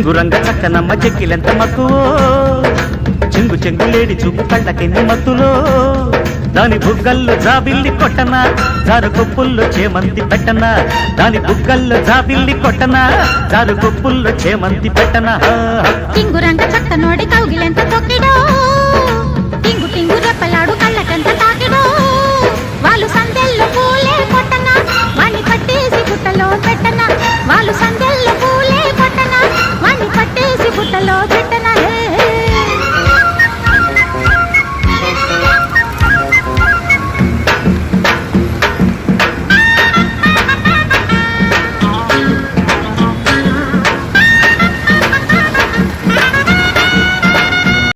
చింగురంగ చక్కనమ్మ చెక్కిలెంత మక్కువో చెంగు చెంగులేడి చూపు కళ్ళకెన్ని మత్తులో దాని బుగ్గల్లో జాబిల్లి కొట్టనా జారు కొప్పుల్లో చేమంతి పెట్టనా దాని బుగ్గల్లో జాబిల్లి కొట్టనా జారు కొప్పుల్లో చేమంతి పెట్టనా చింగురంగ చక్క నోడి కౌగిలెంత తొక్కి